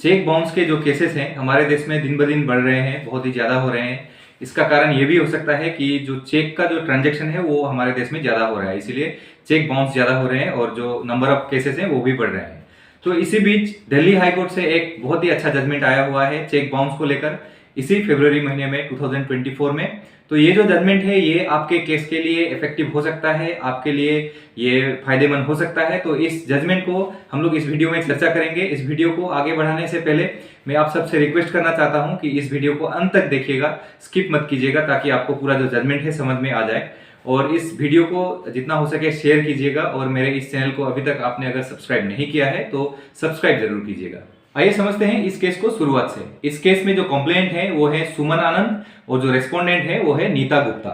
Cheque bounce के जो cases हैं हमारे देश में दिन ब दिन बढ़ रहे हैं, बहुत ही ज़्यादा हो रहे हैं। इसका कारण ये भी हो सकता है कि जो चेक का जो ट्रांजैक्शन है वो हमारे देश में ज़्यादा हो रहा है, इसीलिए चेक बाउंस ज़्यादा हो रहे हैं और जो नंबर ऑफ केसेस हैं वो भी बढ़ रहे हैं। तो इसी बीच दिल्ली हाई कोर्ट से एक बहुत ही अच्छा जजमेंट आया हुआ है चेक बाउंस को लेकर, इसी फरवरी महीने में 2024 में। तो ये जो जजमेंट है ये आपके केस के लिए इफेक्टिव हो सकता है, आपके लिए ये फायदेमंद हो सकता है। तो इस जजमेंट को हम लोग इस वीडियो में चर्चा करेंगे। इस वीडियो को आगे बढ़ाने से पहले मैं आप सबसे रिक्वेस्ट करना चाहता हूं कि इस वीडियो को अंत तक देखिएगा, स्किप मत कीजिएगा, ताकि आपको पूरा जो जजमेंट है समझ में आ जाए। और इस वीडियो को जितना हो सके शेयर कीजिएगा, और मेरे इस चैनल को अभी तक आपने अगर सब्सक्राइब नहीं किया है तो सब्सक्राइब जरूर कीजिएगा। आइए समझते हैं इस केस को शुरुआत से। इस केस में जो कंप्लेंट है वो है सुमन आनंद और जो रेस्पोंडेंट है वो है नीता गुप्ता।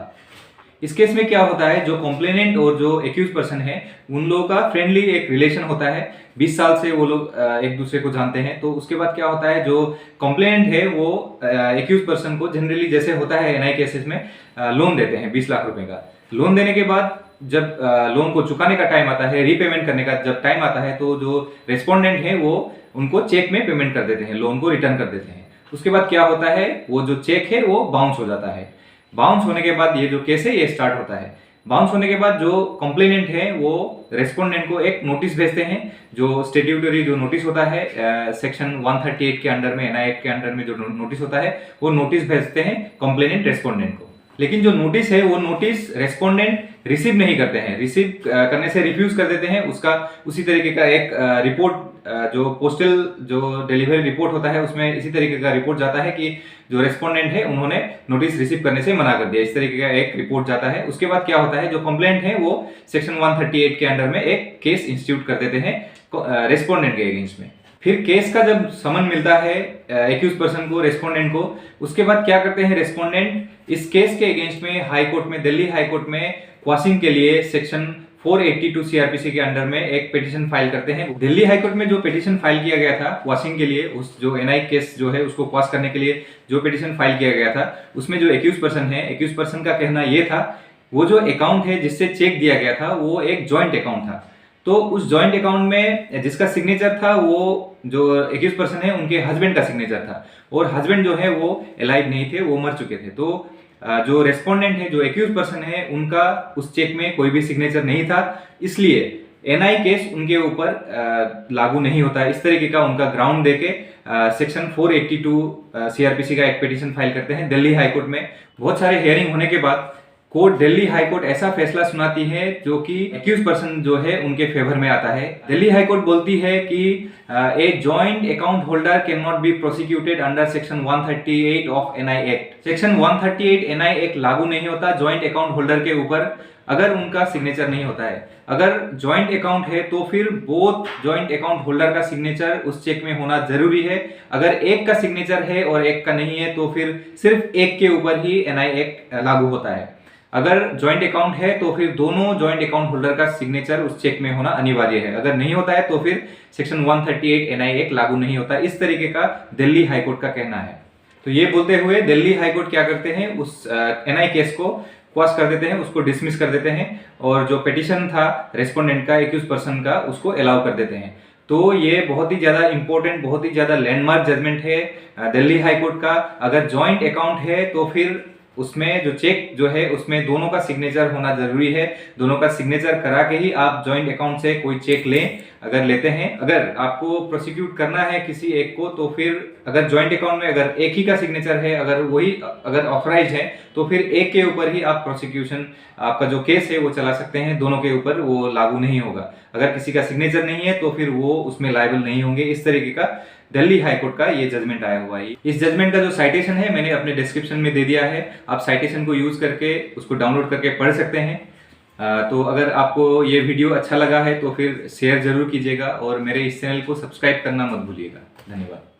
इस केस में क्या होता है, जो कंप्लेनेंट और जो एक्यूज पर्सन है उन लोगों का फ्रेंडली एक रिलेशन होता है, 20 साल से वो लोग एक दूसरे को जानते हैं। तो उसके बाद क्या होता है, जो कंप्लेनेंट है वो एक्यूज पर्सन को जनरली जैसे होता है एनआई केसेस में लोन देते हैं 20 लाख रुपए का। लोन देने के बाद जब लोन को चुकाने का टाइम आता है, रीपेमेंट करने का जब टाइम आता है, तो जो रेस्पोंडेंट है वो उनको चेक में पेमेंट कर देते हैं, लोन को रिटर्न कर देते हैं। उसके बाद क्या होता है, वो जो चेक है वो बाउंस हो जाता है। बाउंस होने के बाद ये जो केस है ये स्टार्ट होता है। बाउंस होने के बाद जो कंप्लेनेंट है वो रेस्पोंडेंट को एक नोटिस भेजते हैं, जो स्टेट्यूटरी जो नोटिस होता है सेक्शन 138 के अंडर में, एनआई एक्ट के अंडर में जो नोटिस होता है वो नोटिस भेजते हैं कंप्लेनेंट रेस्पोंडेंट को। लेकिन जो नोटिस है वो नोटिस रेस्पोंडेंट रिसीव नहीं करते हैं, रिसीव करने से रिफ्यूज कर देते हैं। उसका उसी तरीके का एक रिपोर्ट जो पोस्टल जो डिलीवरी रिपोर्ट होता है उसमें इसी तरीके का रिपोर्ट जाता है कि जो रेस्पोंडेंट है उन्होंने नोटिस रिसीव करने से मना कर दिया, इस तरीके का एक रिपोर्ट जाता है। उसके बाद क्या होता है, जो कंप्लेंट है वो सेक्शन 138 के अंडर में एक केस इंस्टीट्यूट कर देते हैं रेस्पोंडेंट के अगेंस्ट में। फिर केस का जब समन मिलता है एक्यूज पर्सन को, रेस्पोंडेंट को, उसके बाद क्या करते हैं रेस्पोंडेंट इस केस के अगेंस्ट में हाई कोर्ट में, दिल्ली हाई कोर्ट में क्वाशिंग के लिए सेक्शन 482 सीआरपीसी के अंडर में एक पिटीशन फाइल करते हैं। दिल्ली हाई कोर्ट में जो पिटीशन फाइल किया गया था क्वाशिंग के लिए, उस जो एनआई केस जो है उसको क्वाश करने के लिए जो पिटीशन फाइल किया गया था, उसमें जो एक्यूज पर्सन है, एक्यूज पर्सन का कहना ये था वो जो अकाउंट है जिससे चेक दिया गया था वो एक जॉइंट अकाउंट था। तो उस जॉइंट अकाउंट में जिसका सिग्नेचर था वो जो एक्यूज पर्सन है उनके हस्बैंड का सिग्नेचर था, और हस्बैंड जो है वो अलाइव नहीं थे, वो मर चुके थे। तो जो रेस्पोंडेंट है, जो एक्यूज पर्सन है, उनका उस चेक में कोई भी सिग्नेचर नहीं था, इसलिए एनआई केस उनके ऊपर लागू नहीं होता। इस तरीके का उनका ग्राउंड देके सेक्शन 482 सीआरपीसी का एक पिटीशन फाइल करते हैं दिल्ली हाई कोर्ट में। बहुत सारे हियरिंग होने के बाद कोर्ट, दिल्ली हाई कोर्ट ऐसा फैसला सुनाती है जो कि एक्यूज पर्सन जो है उनके फेवर में आता है। दिल्ली हाई कोर्ट बोलती है कि a joint account holder can not be prosecuted under section 138 of NI act. Section 138 NI act लागू नहीं होता जॉइंट अकाउंट होल्डर के ऊपर अगर उनका सिग्नेचर नहीं होता है। अगर जॉइंट अकाउंट है तो फिर बोथ जॉइंट अकाउंट होल्डर का सिग्नेचर उस चेक में होना जरूरी है। अगर एक का सिग्नेचर है और एक का नहीं है तो फिर सिर्फ एक के ऊपर ही एनआई एक्ट लागू होता है। अगर जॉइंट अकाउंट है तो फिर दोनों जॉइंट अकाउंट होल्डर का सिग्नेचर उस चेक में होना अनिवार्य है। अगर नहीं होता है तो फिर सेक्शन 138 एनआई एक्ट लागू नहीं होता। इस तरीके का दिल्ली हाई कोर्ट का कहना है। तो ये बोलते हुए दिल्ली हाई कोर्ट क्या करते हैं, उस एनआई केस को क्वाश कर देते हैं, उसको डिसमिस कर देते हैं, और जो पिटीशन था रेस्पोंडेंट का, एक्यूज पर्सन का, उसको अलाउ कर देते हैं। तो ये बहुत ही ज्यादा इंपॉर्टेंट, बहुत ही ज्यादा लैंडमार्क जजमेंट है दिल्ली हाई कोर्ट का। अगर जॉइंट अकाउंट है तो फिर उसमें जो चेक जो है उसमें दोनों का सिग्नेचर होना जरूरी है। दोनों का सिग्नेचर करा के ही आप जॉइंट अकाउंट से कोई चेक लें, अगर लेते हैं। अगर आपको प्रोसिक्यूट करना है किसी एक को तो फिर अगर जॉइंट अकाउंट में अगर एक ही का सिग्नेचर है, अगर वही अगर ऑथराइज है, तो फिर एक के ऊपर ही आप प्रोसिक्यूशन, आपका जो केस है वो चला सकते हैं, दोनों के ऊपर वो लागू नहीं होगा। अगर किसी का सिग्नेचर नहीं है तो फिर वो उसमें लायबल नहीं होंगे। इस तरीके का दिल्ली हाई कोर्ट का ये जजमेंट आया हुआ है। इस जजमेंट का जो साइटेशन है मैंने अपने डिस्क्रिप्शन में दे दिया है, आप साइटेशन को यूज करके उसको डाउनलोड करके पढ़ सकते हैं। तो अगर आपको ये वीडियो अच्छा लगा है तो फिर शेयर जरूर कीजिएगा, और मेरे इस चैनल को सब्सक्राइब करना मत भूलिएगा। धन्यवाद।